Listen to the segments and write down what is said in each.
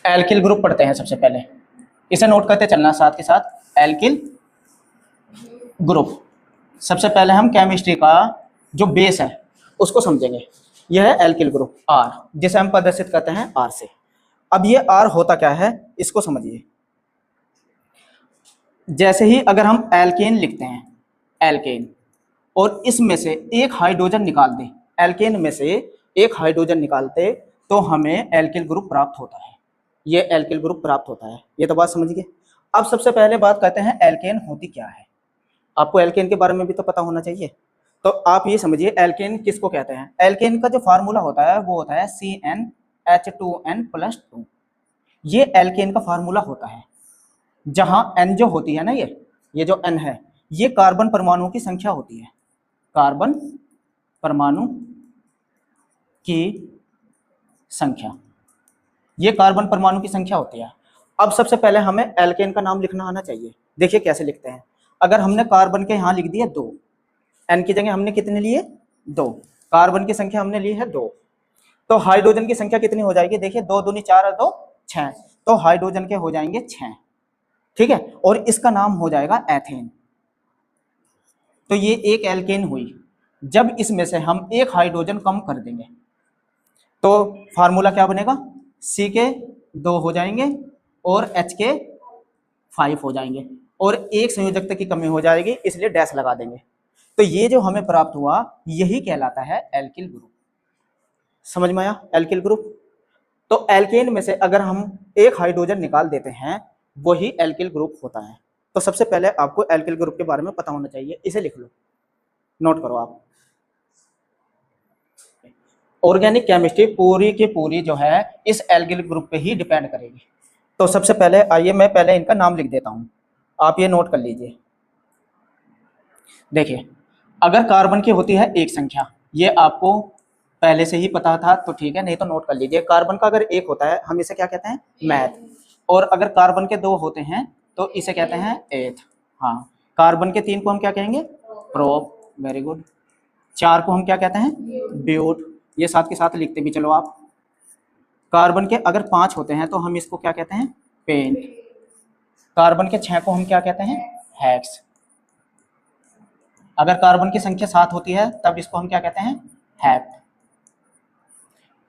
Alkyl group पढ़ते हैं सबसे पहले, इसे नोट करते चलना साथ के साथ। एल्किल ग्रुप, सबसे पहले हम केमिस्ट्री का जो बेस है उसको समझेंगे। यह है एल्किल ग्रुप आर, जिसे हम प्रदर्शित करते हैं आर से। अब ये आर होता क्या है इसको समझिए। जैसे ही अगर हम एल्केन लिखते हैं, एल्केन, और इसमें से एक हाइड्रोजन निकाल दें, एल्केन में से एक हाइड्रोजन निकालते तो हमें एल्किल ग्रुप प्राप्त होता है। ये एल्किल ग्रुप प्राप्त होता है, ये तो बात समझिए। अब सबसे पहले बात करते हैं एल्केन होती क्या है। आपको एल्केन के बारे में भी तो पता होना चाहिए। तो आप ये समझिए एल्केन किसको कहते हैं। एल्केन का जो फार्मूला होता है वो होता है CnH2n+2। ये एल्केन का फार्मूला होता है, जहां N जो होती है ना, ये जो N है ये कार्बन परमाणुओं की संख्या होती है, कार्बन परमाणु की संख्या, ये कार्बन परमाणु की संख्या होती है। अब सबसे पहले हमें एल्केन का नाम लिखना आना चाहिए। देखिए कैसे लिखते हैं। अगर हमने कार्बन के यहाँ लिख दिए 2, N की जगह हमने कितने लिए 2, कार्बन की संख्या हमने ली है 2, तो हाइड्रोजन की संख्या कितनी हो जाएगी। देखिए 2 दूनी 4 और 2 6, तो हाइड्रोजन के हो जाएंगे 6, ठीक है। और इसका नाम हो जाएगा एथेन। तो ये एक एल्केन हुई। जब इसमें से हम एक हाइड्रोजन कम कर देंगे तो फार्मूला क्या बनेगा, C के 2 हो जाएंगे और H के 5 हो जाएंगे, और एक संयोजकता की कमी हो जाएगी, इसलिए डैश लगा देंगे। तो ये जो हमें प्राप्त हुआ यही कहलाता है एल्किल ग्रुप। समझ में आया एल्किल ग्रुप। तो एल्केन में से अगर हम एक हाइड्रोजन निकाल देते हैं वही एल्किल ग्रुप होता है। तो सबसे पहले आपको एल्किल ग्रुप के बारे में पता होना चाहिए, इसे लिख लो, नोट करो आप। ऑर्गेनिक केमिस्ट्री पूरी की पूरी जो है इस एल्किल ग्रुप पे ही डिपेंड करेगी। तो सबसे पहले आइए मैं पहले इनका नाम लिख देता हूं, आप ये नोट कर लीजिए। देखिए अगर कार्बन की होती है एक संख्या, ये आपको पहले से ही पता था तो ठीक है, नहीं तो नोट कर लीजिए। कार्बन का अगर एक होता है हम इसे क्या कहते हैं, मैथ। और अगर कार्बन के 2 होते हैं तो इसे कहते हैं एथ। हाँ, कार्बन के 3 को हम क्या कहेंगे, प्रोप। Very good. 4 को हम क्या कहते हैं, ब्यूट। ये साथ के साथ लिखते भी चलो आप। कार्बन के अगर 5 होते हैं तो हम इसको क्या कहते हैं, पेंट। कार्बन के 6 को हम क्या कहते हैं, हेक्स। अगर कार्बन की संख्या 7 होती है तब इसको हम क्या कहते हैं, हेप्ट।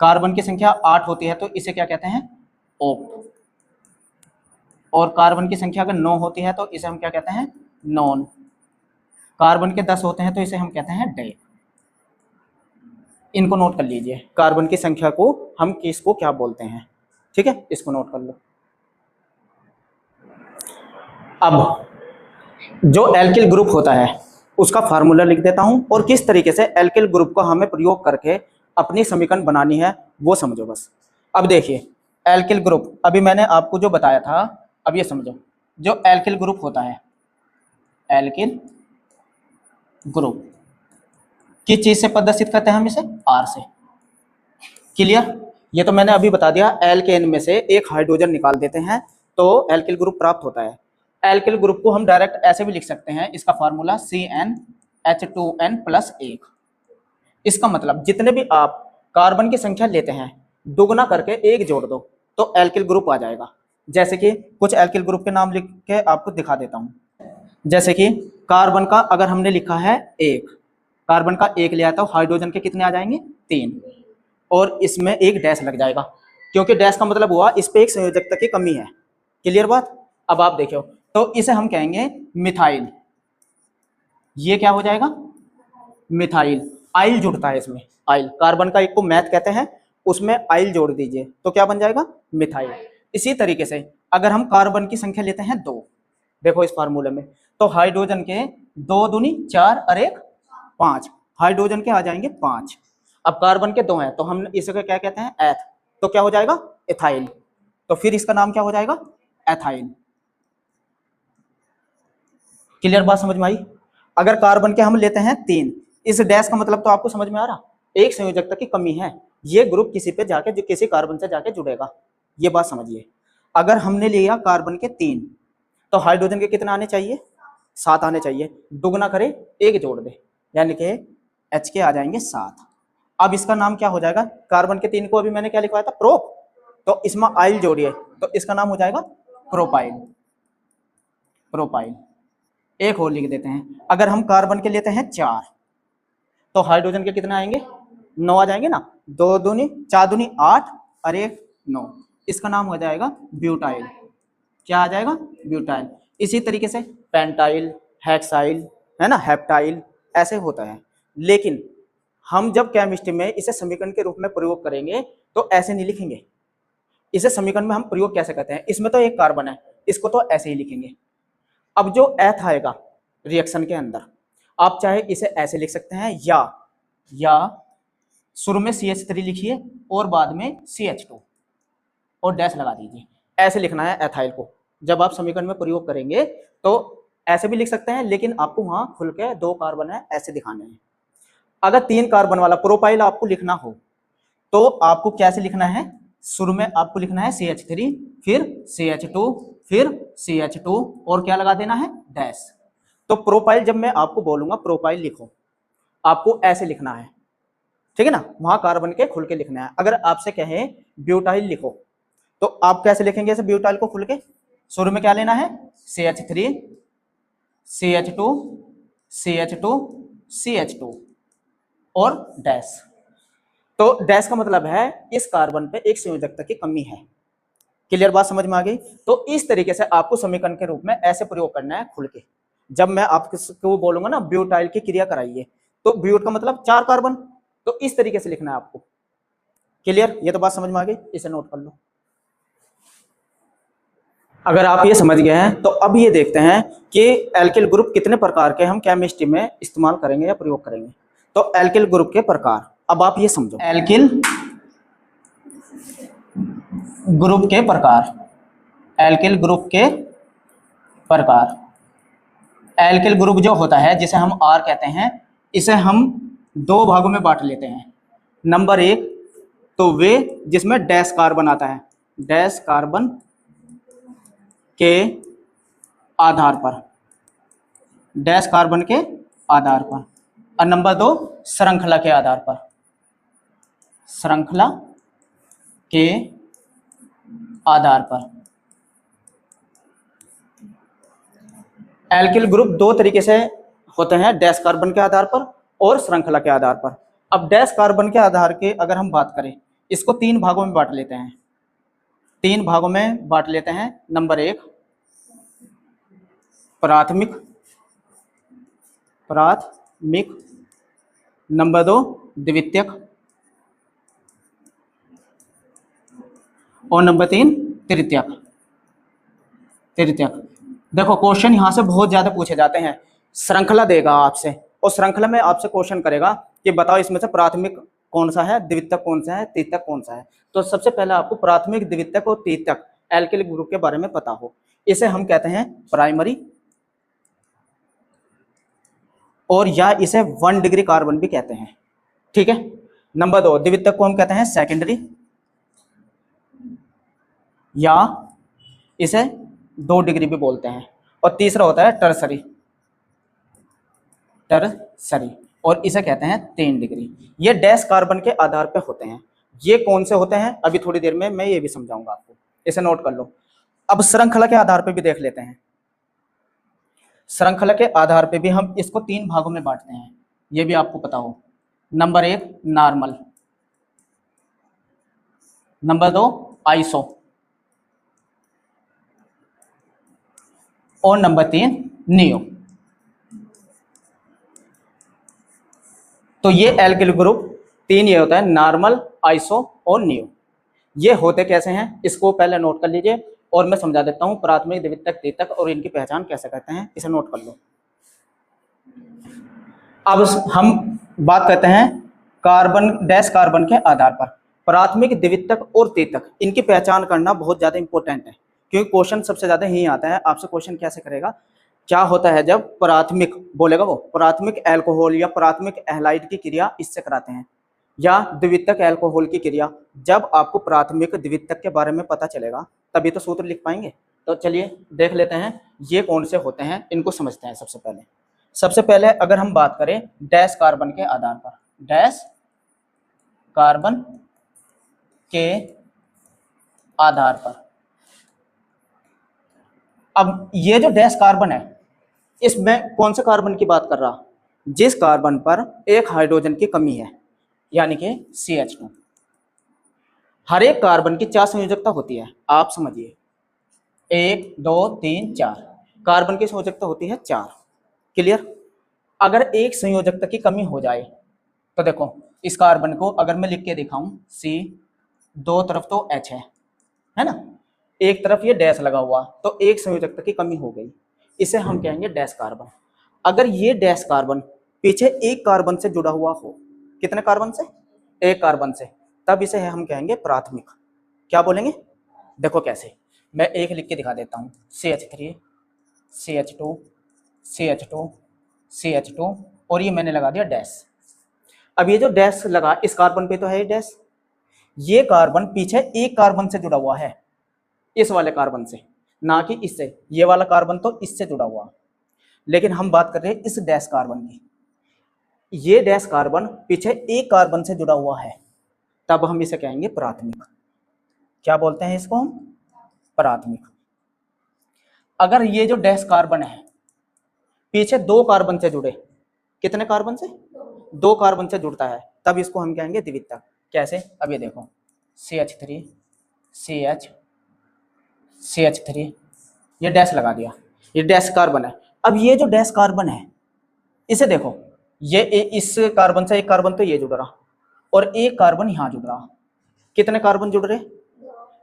कार्बन की संख्या 8 होती है तो इसे क्या कहते हैं, ओप। और कार्बन की संख्या अगर 9 होती है तो इसे हम क्या कहते हैं, नॉन। कार्बन के 10 होते हैं तो इसे हम कहते हैं डे। इनको नोट कर लीजिए, कार्बन की संख्या को हम किसको क्या बोलते हैं, ठीक है, इसको नोट कर लो। अब जो एल्किल ग्रुप होता है उसका फार्मूला लिख देता हूं, और किस तरीके से एल्किल ग्रुप को हमें प्रयोग करके अपनी समीकरण बनानी है वो समझो बस। अब देखिए एल्किल ग्रुप, अभी मैंने आपको जो बताया था, अब ये समझो। जो एल्किल ग्रुप होता है, एल्किल ग्रुप किस चीज से प्रदर्शित करते हैं हम इसे, आर से। क्लियर। ये तो मैंने अभी बता दिया, एल्केन में से एक हाइड्रोजन निकाल देते हैं तो एल्किल ग्रुप प्राप्त होता है। एल्किल ग्रुप को हम डायरेक्ट ऐसे भी लिख सकते हैं, इसका फार्मूला CnH2n+1। इसका मतलब जितने भी आप कार्बन की संख्या लेते हैं दुगना करके एक जोड़ दो तो एल्किल ग्रुप आ जाएगा। जैसे कि कुछ एल्किल ग्रुप के नाम लिख के आपको दिखा देता हूं। जैसे कि कार्बन का अगर हमने लिखा है 1, कार्बन का 1 लिया तो हाइड्रोजन के कितने आ जाएंगे, 3, और इसमें एक डैश लग जाएगा, क्योंकि डैश का मतलब हुआ इस पे एक संयोजकता की कमी है। क्लियर बात। अब आप देखो तो इसे हम कहेंगे मिथाइल। ये क्या हो जाएगा, मिथाइल। आइल जुड़ता है इसमें, आइल। कार्बन का एक को मैथ कहते हैं, उसमें आइल जोड़ दीजिए तो क्या बन जाएगा, मिथाइल। इसी तरीके से अगर हम कार्बन की संख्या लेते हैं 2, देखो इस फार्मूले में, तो हाइड्रोजन के 2 दूनी 4 और 1 5, हाइड्रोजन के आ जाएंगे 5। अब कार्बन के 2 हैं तो हम इसे क्या कहते हैं, एथ। तो क्या हो जाएगा, एथाइल। तो फिर इसका नाम क्या हो जाएगा, एथाइल। क्लियर बात समझ में आई। अगर कार्बन के हम लेते हैं 3, इस डैश का मतलब तो आपको समझ में आ रहा, एक संयोजकता की कमी है, ये ग्रुप किसी पे जाके जो किसी कार्बन से जाके जुड़ेगा, ये बात समझिए। अगर हमने लिया कार्बन के 3 तो हाइड्रोजन के कितना आने चाहिए, 7 आने चाहिए। दुगना करे एक जोड़ दे, यानी कि H के आ जाएंगे 7। अब इसका नाम क्या हो जाएगा, कार्बन के 3 को अभी मैंने क्या लिखवाया था, प्रोप। तो इसमें आइल जोड़िए तो इसका नाम हो जाएगा प्रोपाइल। प्रोपाइल। एक और लिख देते हैं, अगर हम कार्बन के लेते हैं 4 तो हाइड्रोजन के कितने आएंगे? 9 आ जाएंगे ना। 2 दूनी 4 दूनी 8 और 1 9, इसका नाम हो जाएगा ब्यूटाइल। क्या आ जाएगा? ब्यूटाइल। इसी तरीके से पेंटाइल, हेक्साइल, है ना, हेप्टाइल, ऐसे होता है। लेकिन हम जब केमिस्ट्री में इसे समीकरण के रूप में प्रयोग करेंगे तो ऐसे नहीं लिखेंगे। इसे समीकरण में हम प्रयोग कैसे करते हैं? इसमें तो एक कार्बन है, इसको तो ऐसे ही लिखेंगे। अब जो एथ आएगा रिएक्शन के अंदर, आप चाहे इसे ऐसे लिख सकते हैं या शुरू में CH3 लिखिए और बाद में CH2 और डैश लगा दीजिए। ऐसे लिखना है एथाइल को। जब आप समीकरण में प्रयोग करेंगे तो ऐसे भी लिख सकते हैं, लेकिन आपको वहां खुल के 2 कार्बन है ऐसे दिखाने हैं। अगर 3 कार्बन वाला प्रोपाइल आपको लिखना हो तो आपको कैसे लिखना है? शुरू में आपको लिखना है CH3, फिर CH2, फिर CH2 और क्या लगा देना है? डैश। तो प्रोपाइल जब मैं आपको बोलूंगा प्रोपाइल लिखो, आपको ऐसे लिखना है, ठीक है ना, वहां कार्बन के खुल के लिखना है। अगर आपसे कहें ब्यूटाइल लिखो तो आप कैसे लिखेंगे ऐसे ब्यूटाइल को खुल के? शुरू में क्या लेना है? CH3, CH2, CH2, CH2 और डैश। तो डैश का मतलब है इस कार्बन पे एक संयोजकता की कमी है। क्लियर बात समझ में आ गई? तो इस तरीके से आपको समीकरण के रूप में ऐसे प्रयोग करना है खुल के। जब मैं आपको बोलूंगा ना ब्यूटाइल की क्रिया कराइए, तो ब्यूट का मतलब 4 कार्बन, तो इस तरीके से लिखना है आपको। क्लियर? ये तो बात समझ में आ गई, इसे नोट कर लो। अगर आप ये समझ गए हैं तो अब ये देखते हैं कि एल्किल ग्रुप कितने प्रकार के हम केमिस्ट्री में इस्तेमाल करेंगे या प्रयोग करेंगे। तो एल्किल ग्रुप के प्रकार, अब आप ये समझो, एल्किल ग्रुप के प्रकार। एल्किल ग्रुप के प्रकार। एल्किल ग्रुप जो होता है जिसे हम R कहते हैं, इसे हम 2 भागों में बांट लेते हैं। नंबर 1 तो वे जिसमें डैश कार्बन आता है, डैश कार्बन के आधार पर, डैश कार्बन के आधार पर। और नंबर 2 श्रृंखला के आधार पर, श्रृंखला के आधार पर। एल्किल ग्रुप 2 तरीके से होते हैं, डैश कार्बन के आधार पर और श्रृंखला के आधार पर। अब डैश कार्बन के आधार के अगर हम बात करें, इसको 3 भागों में बांट लेते हैं। 3 भागों में बांट लेते हैं। नंबर 1 प्राथमिक, प्राथमिक। नंबर 2 द्वितीयक और नंबर 3 तृतीयक। तृतीयक। देखो क्वेश्चन यहाँ से बहुत ज्यादा पूछे जाते हैं। श्रृंखला देगा आपसे और श्रृंखला में आपसे क्वेश्चन करेगा कि बताओ इसमें से प्राथमिक कौन सा है, द्वितीयक कौन सा है, तृतीयक कौन सा है। तो सबसे पहले आपको प्राथमिक, द्वितीयक और तृतीयक एल्किल ग्रुप के बारे में पता हो। इसे हम कहते हैं प्राइमरी, और या इसे 1 डिग्री कार्बन भी कहते हैं, ठीक है। नंबर 2 द्वितीयक को हम कहते हैं सेकेंडरी, या इसे 2 डिग्री भी बोलते हैं। और तीसरा होता है टर्सरी, टर्सरी, और इसे कहते हैं 3 डिग्री। ये डैश कार्बन के आधार पे होते हैं। ये कौन से होते हैं अभी थोड़ी देर में मैं ये भी समझाऊंगा आपको, इसे नोट कर लो। अब श्रृंखला के आधार पे भी देख लेते हैं। श्रृंखला के आधार पे भी हम इसको 3 भागों में बांटते हैं, ये भी आपको पता हो। नंबर 1 नॉर्मल, नंबर 2 आइसो, और नंबर 3 नियो। तो ये एल्किल ग्रुप 3 ये होता है, नॉर्मल, आइसो और नियो। ये होते कैसे हैं इसको पहले नोट कर लीजिए और मैं समझा देता हूं प्राथमिक, द्वितीयक, तृतीयक और इनकी पहचान कैसे करते हैं, इसे नोट कर लो। अब हम बात करते हैं कार्बन, डैश कार्बन के आधार पर। प्राथमिक, द्वितीयक और तृतीयक, इनकी पहचान करना बहुत ज्यादा इंपॉर्टेंट है, क्योंकि क्वेश्चन सबसे ज्यादा यही आता है। आपसे क्वेश्चन कैसे करेगा, क्या होता है जब प्राथमिक बोलेगा, वो प्राथमिक अल्कोहल या प्राथमिक एल्डिहाइड की क्रिया इससे कराते हैं, या द्वितीयक अल्कोहल की क्रिया। जब आपको प्राथमिक, द्वितीयक के बारे में पता चलेगा तभी तो सूत्र लिख पाएंगे। तो चलिए देख लेते हैं ये कौन से होते हैं, इनको समझते हैं। सबसे पहले अगर हम बात करें डैश कार्बन के आधार पर, डैश कार्बन के आधार पर। अब ये जो डैश कार्बन है, इसमें कौन से कार्बन की बात कर रहा, जिस कार्बन पर एक हाइड्रोजन की कमी है, यानी कि CH2। हर एक कार्बन की 4 संयोजकता होती है, आप समझिए 1 2 3 4 कार्बन की संयोजकता होती है 4। क्लियर। अगर एक संयोजकता की कमी हो जाए तो देखो इस कार्बन को अगर मैं लिख के दिखाऊं C, दो तरफ तो H है ना, एक तरफ ये डैश लगा हुआ, तो एक संयोजकता की कमी हो गई, इसे हम कहेंगे डैश कार्बन। अगर ये डैश कार्बन पीछे एक कार्बन से जुड़ा हुआ हो, कितने कार्बन से, एक कार्बन से, तब इसे हम कहेंगे प्राथमिक। क्या बोलेंगे, देखो कैसे, मैं एक लिख के दिखा देता हूं, CH3 CH2 CH2 CH2 और ये मैंने लगा दिया डैश। अब ये जो डैश लगा इस कार्बन पे तो है डैश, ये कार्बन पीछे एक कार्बन से जुड़ा हुआ है, इस वाले कार्बन से, ना कि इससे। ये वाला कार्बन तो इससे जुड़ा हुआ, लेकिन हम बात कर रहे हैं इस डैश कार्बन की। ये डैश कार्बन पीछे एक कार्बन से जुड़ा हुआ है, तब हम इसे कहेंगे प्राथमिक। क्या बोलते हैं इसको हम, प्राथमिक। अगर ये जो डैश कार्बन है पीछे दो कार्बन से जुड़े, कितने कार्बन से, दो कार्बन से जुड़ता है, तब इसको हम कहेंगे द्वितीयक। कैसे, अब ये देखो CH3 CH CH3, ये डैश लगा दिया, ये डैश कार्बन है। अब ये जो डैश कार्बन है इसे देखो, ये इस कार्बन से एक कार्बन तो ये जुड़ रहा और एक कार्बन यहां जुड़ रहा, कितने कार्बन जुड़ रहे,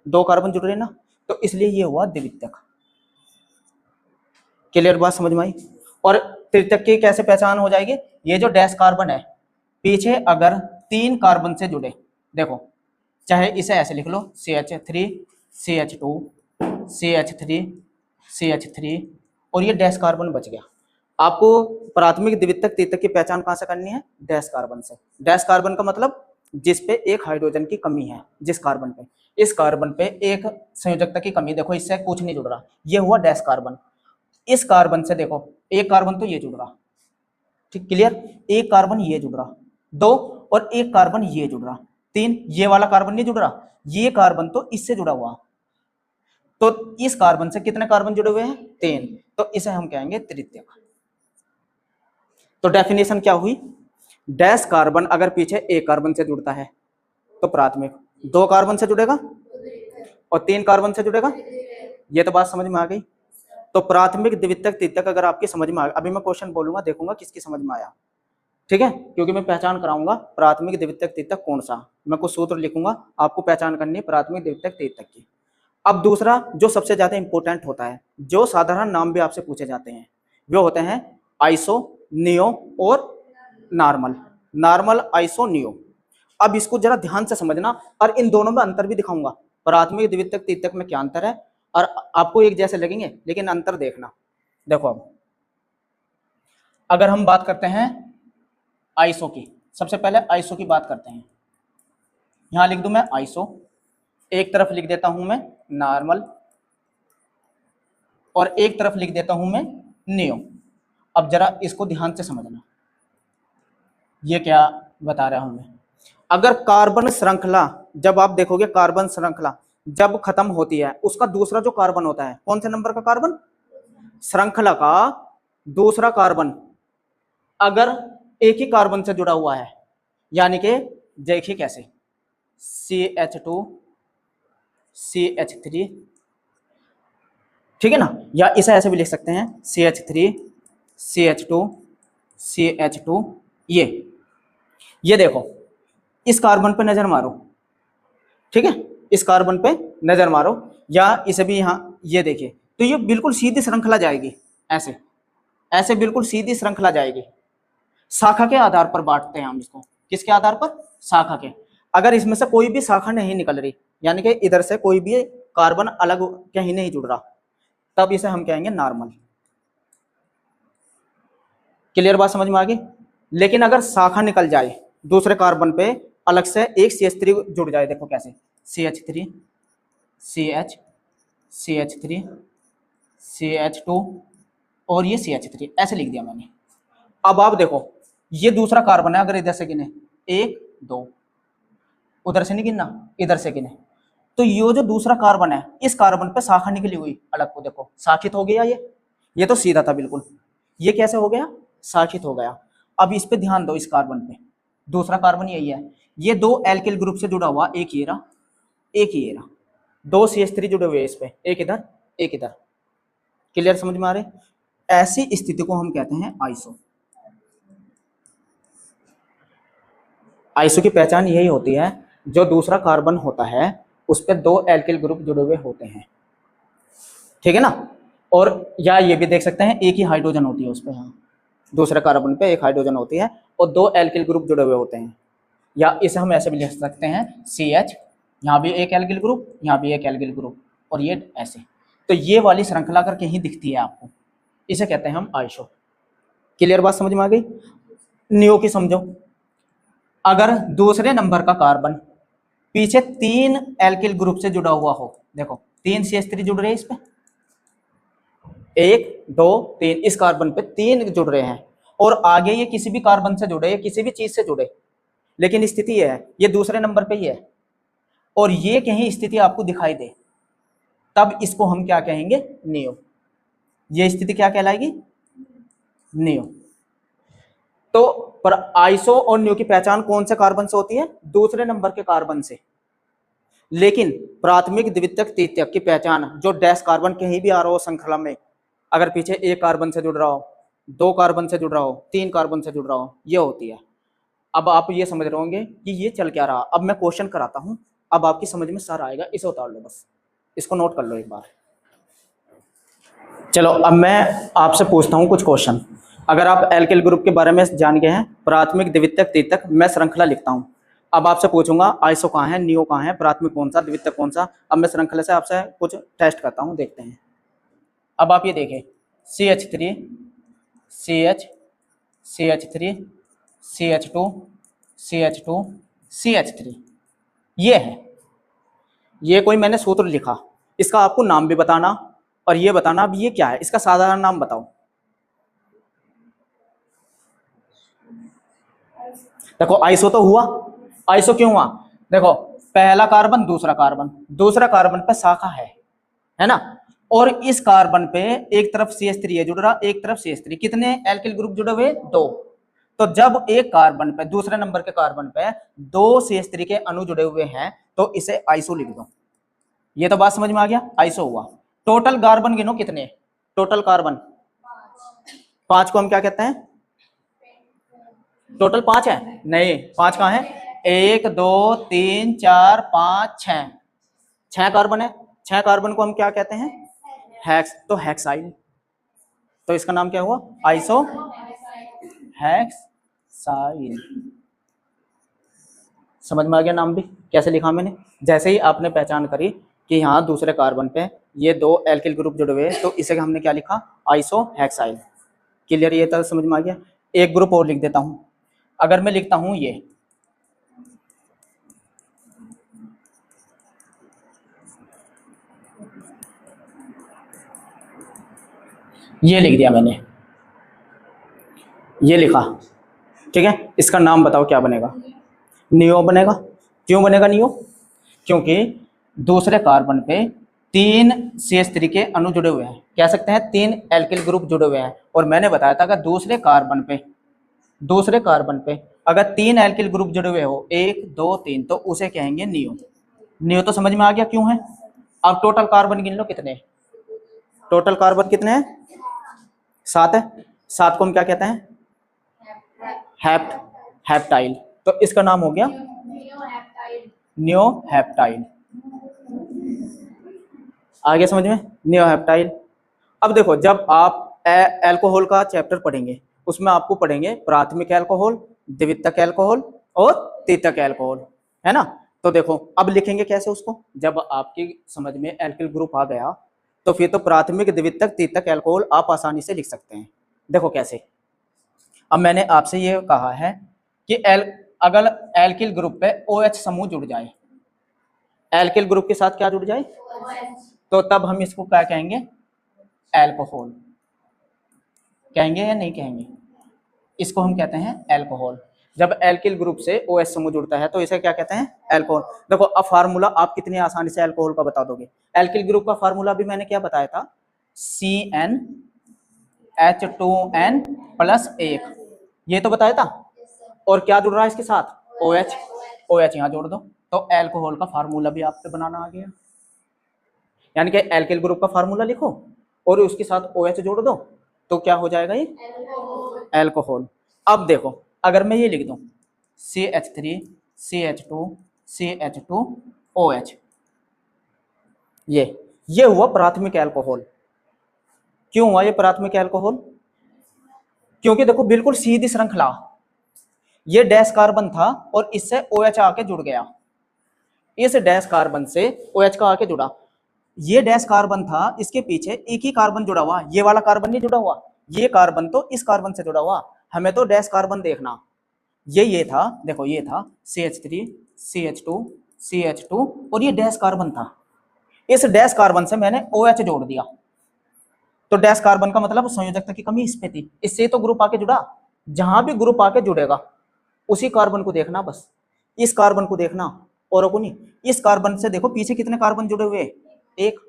दो कार्बन जुड़ रहे ना, तो इसलिए ये हुआ द्वितीयक। क्लियर बात समझ में आई। और तृतीयक की कैसे पहचान हो जाएगी, ये जो डैश कार्बन है पीछे अगर तीन कार्बन से जुड़े, देखो चाहे इसे ऐसे लिख लो CH3 CH2 CH3 CH3 और ये डैश कार्बन बच गया। आपको प्राथमिक द्वितीयक तृतीयक की पहचान कहां से करनी है, डैश कार्बन से। डैश कार्बन का मतलब जिस पे एक हाइड्रोजन की कमी है, जिस कार्बन पे, इस कार्बन पे एक संयोजकता की कमी, देखो इससे कुछ नहीं जुड़ रहा, ये हुआ डैश कार्बन। इस कार्बन से देखो एक कार्बन तो ये जुड़ रहा, ठीक क्लियर, एक कार्बन ये जुड़ रहा, दो, और एक कार्बन ये जुड़ रहा, तीन, ये वाला कार्बन नहीं जुड़ रहा, ये कार्बन तो इससे जुड़ा हुआ, तो इस कार्बन से कितने कार्बन जुड़े हुए हैं, तीन, तो इसे हम कहेंगे तृतीयक। तो डेफिनेशन क्या हुई, डैश कार्बन अगर पीछे एक कार्बन से जुड़ता है तो प्राथमिक, दो कार्बन से जुड़ेगा और तीन कार्बन से जुड़ेगा, ये तो बात समझ में आ गई। तो प्राथमिक द्वितीयक तृतीयक अगर आपकी समझ में आ गई, अभी मैं क्वेश्चन बोलूंगा देखूंगा किसकी समझ में आया, ठीक है, क्योंकि मैं पहचान कराऊंगा प्राथमिक द्वितीयक तृतीयक कौन सा, मैं कुछ सूत्र लिखूंगा, आपको पहचान करनी है प्राथमिक द्वितीयक तृतीयक की। अब दूसरा जो सबसे ज्यादा इंपॉर्टेंट होता है, जो साधारण नाम भी आपसे पूछे जाते हैं, वो होते हैं आइसो, नियो और नॉर्मल। Normal, iso, neo. अब इसको जरा ध्यान से समझना और इन दोनों में अंतर भी दिखाऊंगा, प्राथमिक द्वितीयक तृतीयक में क्या अंतर है, और आपको एक जैसे लगेंगे लेकिन अंतर देखना। देखो अब अगर हम बात करते हैं आइसो की, सबसे पहले आइसो की बात करते हैं, यहां लिख दूं मैं आइसो, एक तरफ लिख देता हूं मैं नॉर्मल और एक तरफ लिख देता हूं मैं नियो। अब जरा इसको ध्यान से समझना, ये क्या बता रहा हूं मैं, अगर कार्बन श्रृंखला, जब आप देखोगे कार्बन श्रृंखला जब खत्म होती है, उसका दूसरा जो कार्बन होता है, कौन से नंबर का कार्बन, श्रृंखला का दूसरा कार्बन अगर एक ही कार्बन से जुड़ा हुआ है, यानी कि देखिए कैसे, CH2 CH3, ठीक है ना, या इसे ऐसे भी लिख सकते हैं CH3 CH2 CH2, ये देखो इस कार्बन पे नजर मारो, ठीक है, इस कार्बन पे नजर मारो, या इसे भी यहां, ये देखिए, तो ये बिल्कुल सीधी श्रृंखला जाएगी, ऐसे ऐसे बिल्कुल सीधी श्रृंखला जाएगी। शाखा के आधार पर बांटते हैं हम इसको, किसके आधार पर, शाखा के। अगर इसमें से कोई भी शाखा नहीं निकल रही, यानी कि इधर से कोई भी कार्बन अलग कहीं नहीं जुड़ रहा, तब इसे हम कहेंगे नॉर्मल। क्लियर बात समझ में आ गई। लेकिन अगर शाखा निकल जाए दूसरे कार्बन पे, अलग से एक CH3 जुड़ जाए, देखो कैसे, CH3 CH CH3 CH2 और ये CH3, ऐसे लिख दिया मैंने। अब आप देखो ये दूसरा कार्बन है, अगर इधर से गिने 1 2, उधर से नहीं गिनना, इधर से गिने, तो ये जो दूसरा कार्बन है, इस कार्बन पे शाखा निकली हुई अलग को देखो, शाखित हो गया। ये तो सीधा था बिल्कुल, ये कैसे हो गया, शाखित हो गया। अब इस पे ध्यान दो, इस कार्बन पे, दूसरा कार्बन यही है, ये दो एल्किल ग्रुप से जुड़ा हुआ, एक ये रहा, एक ये रहा, दो CH3 जुड़े हुए इस पे, एक इधर एक इधर। क्लियर, समझ में आ रहे? ऐसी स्थिति को हम कहते हैं आइसो। आइसो की पहचान यही होती है, जो दूसरा कार्बन होता है उस पर दो एल्किल ग्रुप जुड़े हुए होते हैं, ठीक है ना। और या ये भी देख सकते हैं, एक ही हाइड्रोजन होती है उस पर, हाँ, दूसरे कार्बन पे एक हाइड्रोजन होती है और दो एल्किल ग्रुप जुड़े हुए होते हैं। या इसे हम ऐसे भी लिख सकते हैं CH, यहाँ भी एक एल्किल ग्रुप, यहाँ भी एक एल्किल ग्रुप, और ये ऐसे। तो ये वाली श्रृंखला करके ही दिखती है आपको, इसे कहते हैं हम आइसो। क्लियर, बात समझ में आ गई? नियो की समझो, अगर दूसरे नंबर का कार्बन पीछे तीन एल्किल ग्रुप से जुड़ा हुआ हो, देखो तीन CH3 जुड़ रहे हैं इस पे, एक दो तीन, इस कार्बन पे तीन जुड़ रहे हैं, और आगे ये किसी भी कार्बन से जुड़े, किसी भी चीज से जुड़े, लेकिन स्थिति ये है, ये दूसरे नंबर पे ही है, और ये कहीं स्थिति आपको दिखाई दे, तब इसको हम क्या कहेंगे, नियो। ये स्थिति क्या कहलाएगी, नियो। तो पर आइसो और नियो की पहचान कौन से कार्बन से होती है, दूसरे नंबर के कार्बन से। लेकिन प्राथमिक, द्वितीयक, तृतीयक की पहचान जो डैश कार्बन कहीं भी आ रहा हो श्रृंखला में, अगर पीछे एक कार्बन से जुड़ रहा हो, दो कार्बन से जुड़ रहा हो, तीन कार्बन से जुड़ रहा हो, ये होती है। अब आप ये समझ रहे होंगे कि ये चल क्या रहा। अब मैं क्वेश्चन कराता हूं, अब आपकी समझ में सारा आएगा, इसे उतार लो बस, इसको नोट कर लो एक बार। चलो अब मैं आपसे पूछता हूं कुछ क्वेश्चन। अगर आप एल्किल ग्रुप के बारे में जान गए हैं, प्राथमिक, द्वितीयक, तृतीयक, मैं श्रृंखला लिखता हूं। अब आपसे पूछूंगा आइसो कहाँ है, नियो कहाँ है, प्राथमिक कौन सा, द्वितीयक कौन सा। अब मैं श्रृंखला से आपसे कुछ टेस्ट करता हूं, देखते हैं। अब आप ये देखें, CH3 CH CH3 CH2 CH2 CH3, ये है। ये कोई मैंने सूत्र लिखा, इसका आपको नाम भी बताना और ये बताना अब ये क्या है, इसका साधारण नाम बताओ। देखो आइसो तो हुआ, आइसो क्यों हुआ, देखो पहला कार्बन दूसरा कार्बन, दूसरा कार्बन पे शाखा है ना, और इस कार्बन पे एक तरफ CH3 है जुड़ रहा, एक तरफ CH3, कितने एल्किल ग्रुप जुड़े हुए, दो। तो जब एक कार्बन पे, दूसरे नंबर के कार्बन पे दो CH3 के अणु जुड़े हुए हैं, तो इसे आइसो लिख दो। ये तो बात समझ में आ गया, आइसो हुआ। टोटल कार्बन गिनो कितने, टोटल कार्बन 5 को हम क्या कहते हैं, टोटल 5 है, नहीं 5 कहाँ है, 1 2 3 4 5 6, 6 कार्बन है, 6 कार्बन को हम क्या कहते हैं, हेक्स, तो हेक्साइल। तो इसका नाम क्या हुआ, आइसो हेक्साइल। समझ में आ गया नाम भी कैसे लिखा मैंने। जैसे ही आपने पहचान करी कि यहाँ दूसरे कार्बन पे ये दो एल्किल ग्रुप जुड़े हुए, तो इसे हमने क्या लिखा, आइसो हेक्साइल। क्लियर, ये तो समझ में आ गया। एक ग्रुप और लिख देता हूं, अगर मैं लिखता हूं ये लिख दिया मैंने, ये लिखा, ठीक है। इसका नाम बताओ क्या बनेगा, नियो बनेगा। क्यों बनेगा नियो, क्योंकि दूसरे कार्बन पे तीन CH3 के अणु जुड़े हुए हैं, कह सकते हैं तीन एल्किल ग्रुप जुड़े हुए हैं। और मैंने बताया था कि दूसरे कार्बन पे अगर तीन एल्किल ग्रुप जुड़े हुए हो, 1 2 3, तो उसे कहेंगे नियो। नियो तो समझ में आ गया क्यों है। अब टोटल कार्बन गिन लो कितने, टोटल कार्बन कितने हैं, 7 है। 7 को हम क्या कहते हैं, हेप्टाइल। तो इसका नाम हो गया नियो हेप्टाइल। आ गया समझ में, नियो हेप्टाइल। अब देखो, जब आप अल्कोहल का चैप्टर पढ़ेंगे, उसमें आपको पढ़ेंगे प्राथमिक अल्कोहल, द्वितीयक अल्कोहल और तृतीयक अल्कोहल, है ना। तो देखो अब लिखेंगे कैसे उसको, जब आपकी समझ में एल्किल ग्रुप आ गया, तो फिर तो प्राथमिक, द्वितीयक, तृतीयक अल्कोहल आप आसानी से लिख सकते हैं। देखो कैसे, अब मैंने आपसे ये कहा है कि अगर एल्किल ग्रुप पे OH समूह जुड़ जाए, एल्किल ग्रुप के साथ क्या जुड़ जाए, तो तब हम इसको क्या कहेंगे, अल्कोहल कहेंगे या नहीं कहेंगे, इसको हम कहते हैं अल्कोहल। जब एल्किल ग्रुप से OH समूह जुड़ता है तो इसे क्या कहते हैं, एल्कोहल। देखो अब फार्मूला आप कितनी आसानी से एल्कोहल का बता दोगे। एल्किल ग्रुप का फार्मूला भी मैंने क्या बताया था, CnH2n+1, ये तो बताया था। और क्या जुड़ रहा है इसके साथ, OH, OH यहाँ जोड़ दो, तो एल्कोहल का फार्मूला भी आपसे बनाना आ गया। यानी कि एल्किल ग्रुप का फार्मूला लिखो और उसके साथ OH जोड़ दो तो क्या हो जाएगा, ये एल्कोहल। अब देखो अगर मैं ये लिख दूं CH3 CH2 CH2OH, ये हुआ प्राथमिक एल्कोहल। क्यों हुआ ये प्राथमिक एल्कोहल, क्योंकि देखो बिल्कुल सीधी श्रृंखला, ये डैश कार्बन था और इससे OH आके जुड़ गया, इस डैश कार्बन से OH का आके जुड़ा, ये डैश कार्बन था, इसके पीछे एक ही कार्बन जुड़ा हुआ, ये वाला कार्बन नहीं जुड़ा हुआ, ये कार्बन तो इस कार्बन से जुड़ा हुआ, हमें तो डैश कार्बन देखना, ये था, देखो ये था CH3 CH2 CH2 और ये डैश कार्बन था, इस डैश कार्बन से मैंने OH जोड़ दिया, तो डैश कार्बन का मतलब संयोजकता की कमी इस पे थी, इससे तो ग्रुप आके जुड़ा, जहां भी ग्रुप आके जुड़ेगा उसी कार्बन को देखना, बस इस कार्बन को देखना और को नहीं। इस कार्बन से देखो पीछे कितने कार्बन जुड़े हुए, एक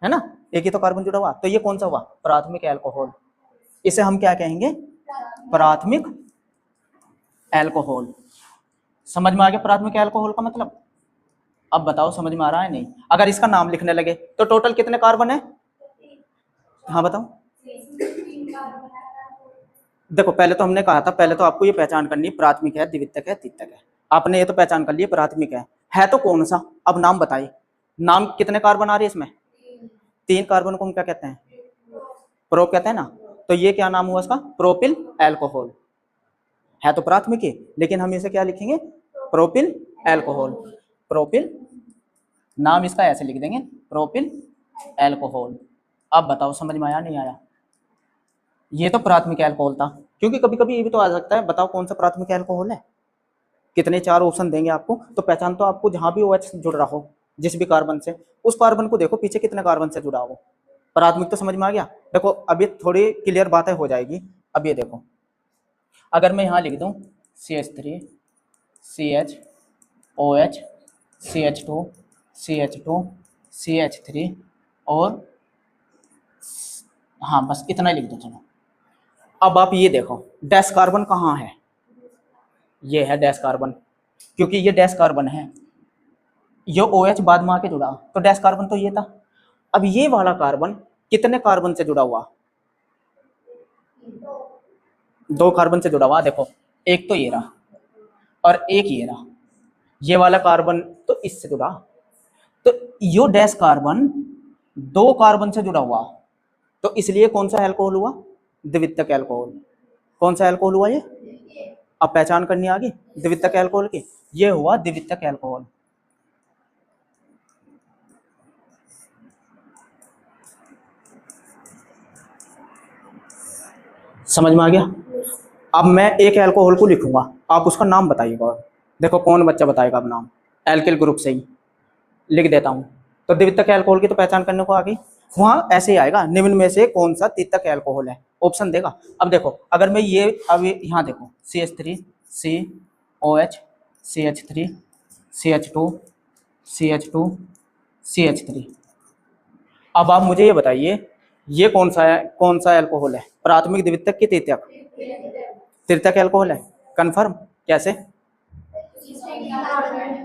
है ना, एक ही तो कार्बन जुड़ा हुआ, तो ये कौन सा हुआ, प्राथमिक एल्कोहल। इसे हम क्या कहेंगे, प्राथमिक एल्कोहल। समझ में आ गया प्राथमिक एल्कोहल का मतलब। अब बताओ समझ में आ रहा है नहीं। अगर इसका नाम लिखने लगे तो टोटल कितने कार्बन है, हाँ बताओ। देखो पहले तो हमने कहा था, पहले तो आपको ये पहचान करनी प्राथमिक है, द्वितीयक है, तृतीयक है, आपने ये तो पहचान कर लिया प्राथमिक है तो कौन सा। अब नाम बताइए, नाम कितने कार्बन आ रहे हैं इसमें, 3 कार्बन को हम क्या कहते हैं, प्रोप कहते हैं ना, तो ये क्या नाम हुआ इसका, प्रोपिल एल्कोहल। है तो प्राथमिक है लेकिन हम इसे क्या लिखेंगे, प्रोपिल एल्कोहल। प्रोपिल नाम इसका ऐसे लिख देंगे, प्रोपिल एल्कोहल। अब बताओ समझ में आया नहीं आया। ये तो प्राथमिक एल्कोहल था, क्योंकि कभी कभी ये भी तो आ सकता है, बताओ कौन सा प्राथमिक एल्कोहल है, कितने 4 ऑप्शन देंगे आपको, तो पहचान तो आपको जहां भी OH जुड़ रहा हो जिस भी कार्बन से, उस कार्बन को देखो पीछे कितने कार्बन से जुड़ा हो, प्राथमिक तो समझ में आ गया। देखो अब ये थोड़ी क्लियर बातें हो जाएगी। अब ये देखो अगर मैं यहाँ लिख दूं CH3 CHOH CH2 CH2 CH3 और हाँ बस इतना ही लिख दो चलो। अब आप ये देखो डैश कार्बन कहाँ है, ये है डैश कार्बन, क्योंकि ये डैश कार्बन है, ये OH बाद में आके जुड़ा, तो डैश कार्बन तो ये था। अब ये वाला कार्बन कितने कार्बन से जुड़ा हुआ, 2 कार्बन से जुड़ा हुआ। देखो एक तो ये रहा और एक ये रहा, ये वाला कार्बन तो इससे जुड़ा, तो यो डैश कार्बन 2 कार्बन से जुड़ा हुआ, तो इसलिए कौन सा एल्कोहल हुआ, द्वितीयक एल्कोहल। कौन सा एल्कोहल हुआ ये, अब पहचान करनी आ गई द्वितीयक एल्कोहल की, ये हुआ द्वितीयक एल्कोहल। समझ में आ गया। अब मैं एक एल्कोहल को लिखूंगा, आप उसका नाम बताइएगा, देखो कौन बच्चा बताएगा। अब नाम एल्किल ग्रुप से ही लिख देता हूं, तो द्वितीयक एल्कोहल की तो पहचान करने को आ गई। वहां ऐसे ही आएगा, निम्न में से कौन सा तृतीयक एल्कोहल है, ऑप्शन देगा। अब देखो अगर मैं ये अब यहाँ देखो CH3 COH CH3 CH2 CH2 CH3, अब आप मुझे ये बताइए ये कौन सा है, कौन सा एल्कोहल है, प्राथमिक द्वितीयक की तृतीयक, तृतीयक एल्कोहल है, कंफर्म कैसे।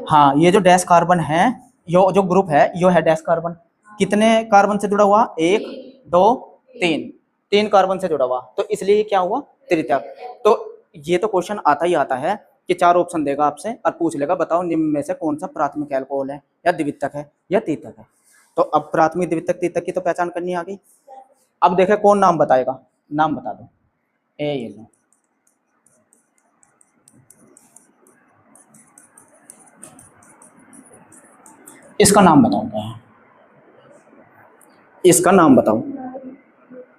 हाँ ये जो डैश कार्बन है, यो जो ग्रुप है यो है डैश कार्बन, कितने कार्बन से जुड़ा हुआ, 1 2 3 कार्बन से जुड़ा हुआ, तो इसलिए ये क्या हुआ तृतीयक। तो ये तो क्वेश्चन आता ही आता है कि 4 ऑप्शन देगा आपसे और पूछ लेगा बताओ निम्न में से कौन सा प्राथमिक एल्कोहल है या द्वितीयक है या तृतीयक है। तो अब प्राथमिक द्वितीयक तृतीयक की तो पहचान करनी आ गई। अब देखे कौन नाम बताएगा, नाम बता दो। ये लो इसका नाम बताओ क्या है, इसका नाम बताओ।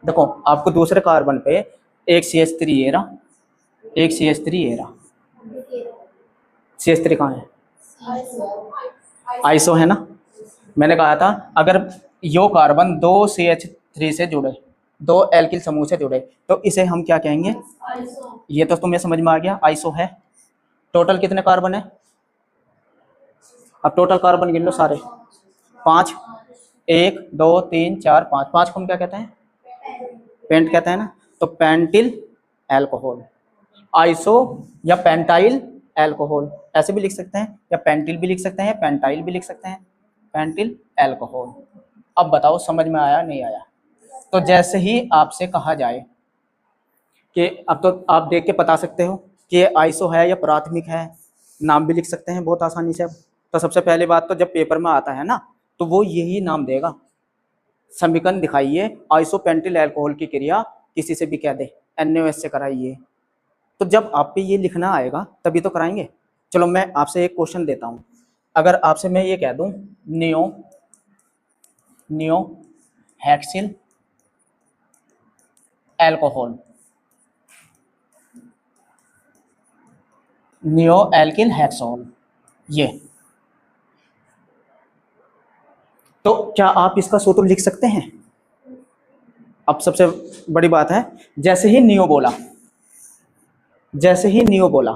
देखो आपको दूसरे कार्बन पे एक CH3 ये रहा, एक CH3 ये रहा, CH3 कहाँ है, आइसो है ना। मैंने कहा था अगर यो कार्बन 2 CH3 से जुड़े दो एल्किल समूह से जुड़े, तो इसे हम क्या कहेंगे? ये तो तुम्हें समझ में आ गया, आइसो है। टोटल कितने कार्बन है? अब टोटल कार्बन गिन लो सारे, 5। 1 2 3 4 5, 5 को हम क्या कहते हैं? पेंट कहते हैं ना। तो पेंटिल एल्कोहल, आइसो या पेंटाइल एल्कोहल, ऐसे भी लिख सकते हैं, या पेंटिल भी लिख सकते हैं, या पेंटाइल भी लिख सकते हैं, पेंटिल एल्कोहल। अब बताओ समझ में आया नहीं आया? तो जैसे ही आपसे कहा जाए कि अब तो आप देख के बता सकते हो कि ये आइसो है या प्राथमिक है, नाम भी लिख सकते हैं बहुत आसानी से। तो सबसे पहली बात तो जब पेपर में आता है ना, तो वो यही नाम देगा, समीकरण दिखाइए आइसोपेंटिल अल्कोहल की क्रिया किसी से भी कह दे, NaOH से कराइए। तो जब आप पे ये लिखना आएगा तभी तो कराएंगे। चलो मैं आपसे एक क्वेश्चन देता हूँ, अगर आपसे मैं ये कह दूं neo hexyl alcohol, neo alkyl hexol, ये, तो क्या आप इसका सूत्र लिख सकते हैं? अब सबसे बड़ी बात है, जैसे ही नियो बोला, जैसे ही नियो बोला,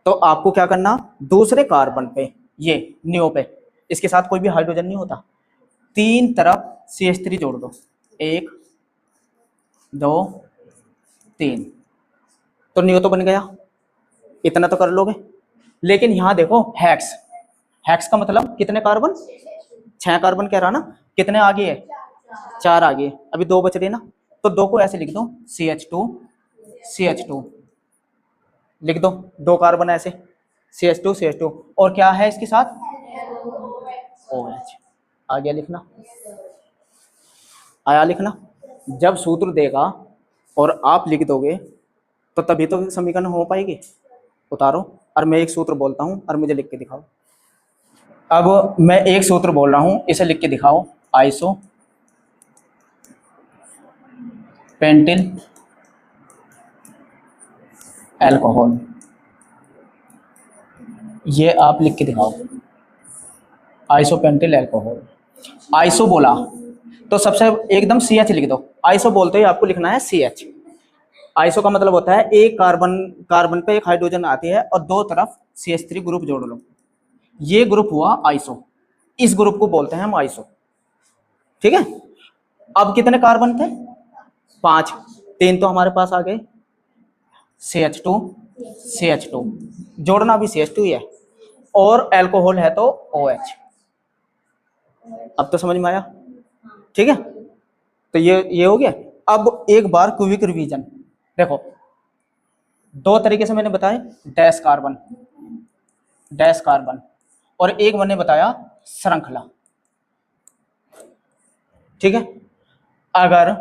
तो आपको क्या करना, दूसरे कार्बन पे, ये नियो पे, इसके साथ कोई भी हाइड्रोजन नहीं होता, तीन तरफ CH3 जोड़ दो, 1 2 3, तो नियो तो बन गया, इतना तो कर लोगे। लेकिन यहां देखो हेक्स, हेक्स का मतलब कितने कार्बन? 6 कार्बन कह रहा ना, कितने आगे है? 4 आगे, अभी 2 बच रहे ना, तो 2 को ऐसे लिख दो CH2 CH2 लिख दो, 2 कार्बन ऐसे CH2 CH2, और क्या है इसके साथ? OH। आ गया लिखना? आया लिखना? जब सूत्र देगा और आप लिख दोगे तो तभी तो समीकरण हो पाएगी। उतारो, और मैं एक सूत्र बोलता हूं और मुझे लिख के दिखाओ। अब मैं एक सूत्र बोल रहा हूं, इसे लिख के दिखाओ, आइसो पेंटिल एल्कोहल, ये आप लिख के दिखाओ, आइसोपेंटिल एल्कोहल। आइसो बोला तो सबसे एकदम CH लिख दो, आइसो बोलते ही आपको लिखना है CH। आइसो का मतलब होता है एक कार्बन, कार्बन पे एक हाइड्रोजन आती है और दो तरफ CH3 ग्रुप जोड़ लो, ये ग्रुप हुआ आइसो, इस ग्रुप को बोलते हैं हम आइसो। ठीक है, अब कितने कार्बन थे? 5, 3 तो हमारे पास आ गए, CH2 CH2 जोड़ना भी CH2 ही है, और अल्कोहल है तो OH। अब तो समझ में आया? ठीक है, तो ये हो गया। अब एक बार क्विक रिवीजन देखो, 2 तरीके से मैंने बताए, डैश कार्बन, डैश कार्बन, और एक मैंने बताया श्रृंखला। ठीक है, अगर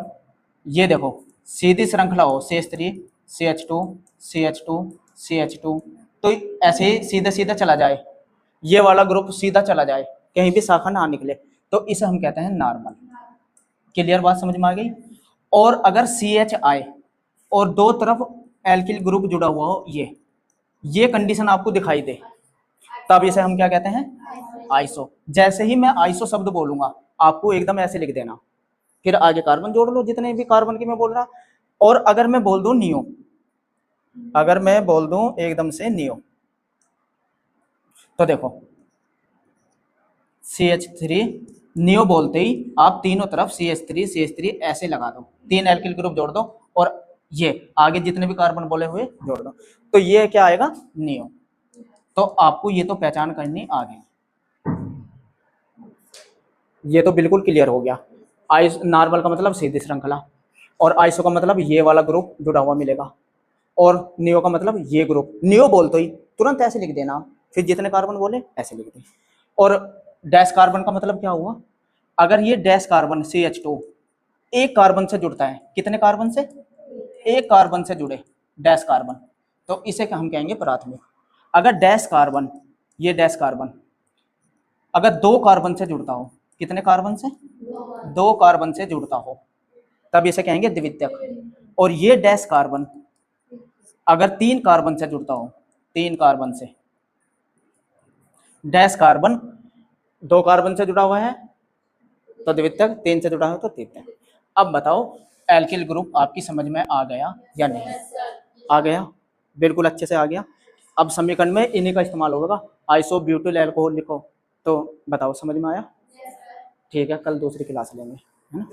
ये देखो सीधी श्रृंखला हो CH3 CH2 CH2 CH2, तो ऐसे ही सीधा सीधा चला जाए, ये वाला ग्रुप सीधा चला जाए, कहीं भी शाखा ना निकले, तो इसे हम कहते हैं नॉर्मल। क्लियर बात समझ में आ गई? और अगर CH आए और दो तरफ एल्किल ग्रुप जुड़ा हुआ हो, ये कंडीशन आपको दिखाई दे, तब इसे हम क्या कहते हैं? आइसो। जैसे ही मैं आइसो शब्द बोलूंगा आपको एकदम ऐसे लिख देना, फिर आगे कार्बन जोड़ लो जितने भी कार्बन की मैं बोल रहा। और अगर मैं बोल दूं नियो, अगर मैं बोल दूं एकदम से नियो, तो देखो CH3 नियो बोलते ही आप तीनों तरफ CH3 ऐसे लगा दो, 3 एल्किल ग्रुप जोड़ दो, और ये आगे जितने भी कार्बन बोले हुए जोड़ दो, तो ये क्या आएगा? नियो। तो आपको ये तो पहचान करनी आ गई, ये तो बिल्कुल क्लियर हो गया। आइस नॉर्मल का मतलब सीधी श्रृंखला, और आइसो का मतलब ये वाला ग्रुप जुड़ा हुआ मिलेगा, और नियो का मतलब ये ग्रुप। नियो बोल तो ही तुरंत ऐसे लिख देना, फिर जितने कार्बन बोले ऐसे लिख दे। और डैश कार्बन का मतलब क्या हुआ? अगर ये डैश कार्बन CH2 एक कार्बन से जुड़ता है, कितने कार्बन से? एक कार्बन से जुड़े डैश कार्बन, तो इसे हम कहेंगे प्राथमिक। अगर डैश कार्बन, ये डैश कार्बन अगर 2 कार्बन से जुड़ता हो, कितने कार्बन से? 2 कार्बन से जुड़ता हो, तब इसे कहेंगे द्वितीयक। और ये डैश कार्बन अगर 3 कार्बन से जुड़ता हो, 3 कार्बन से, डैश कार्बन 2 कार्बन से जुड़ा हुआ है तो द्वितीयक, 3 से जुड़ा है तो तृतीयक। अब बताओ एल्किल ग्रुप आपकी समझ में आ गया या नहीं? आ गया, बिल्कुल अच्छे से आ गया। अब समीकरण में इन्हीं का इस्तेमाल होगा। आइसोब्यूटिल अल्कोहल लिखो, तो बताओ समझ में आया? ठीक है, कल दूसरी क्लास लेंगे, है ना।